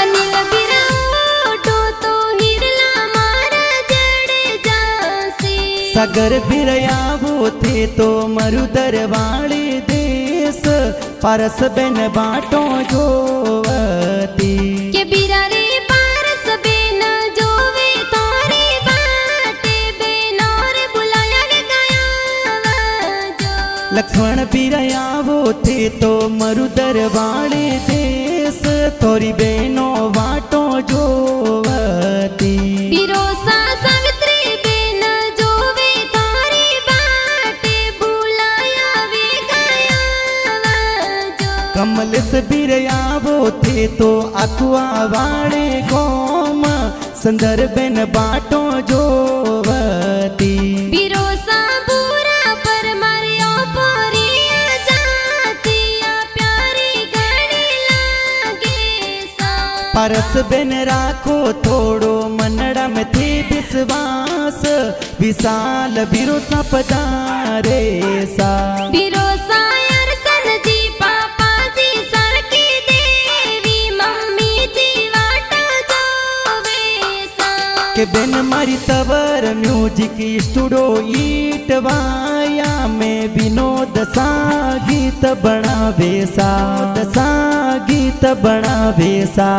अनिल बिराओटो तो हिरला मारा जड़े जासी सागर बिरयावो थे तो मरुदर वाले देश पारस बेन बाटो जोवती के बिरा रे पारस बेन जोवे थारी बाटे बेनोर बुलाया वे गया जो लक्ष्मण बिरयावो थे तो मरुदर वाले देश थोरी बेनो वाटो जोवती बिरोसा सावित्री बेन जोवे थारी बाटे बुलाया वे गया जो कमलेश बिरयावो थे तो अकुआ वाले गोम संदर बेन बाटो जोवती बिरोसा बुरा पर मरियो पोरिया जातिया प्यारी गणी लागे सा परस बेन राखो थोड़ो मनड़ा में थी विश्वास विशाल बिरोसा पधारे सा बिरोसा अरसन जी पापा जी सरकी देवी मम्मी जी वाटा जोवे सा के बेन मारी तवर म्यूजिक स्टूडियो ईटवाया में विनोद सा गीत बनावे सा गीत बनावे सा।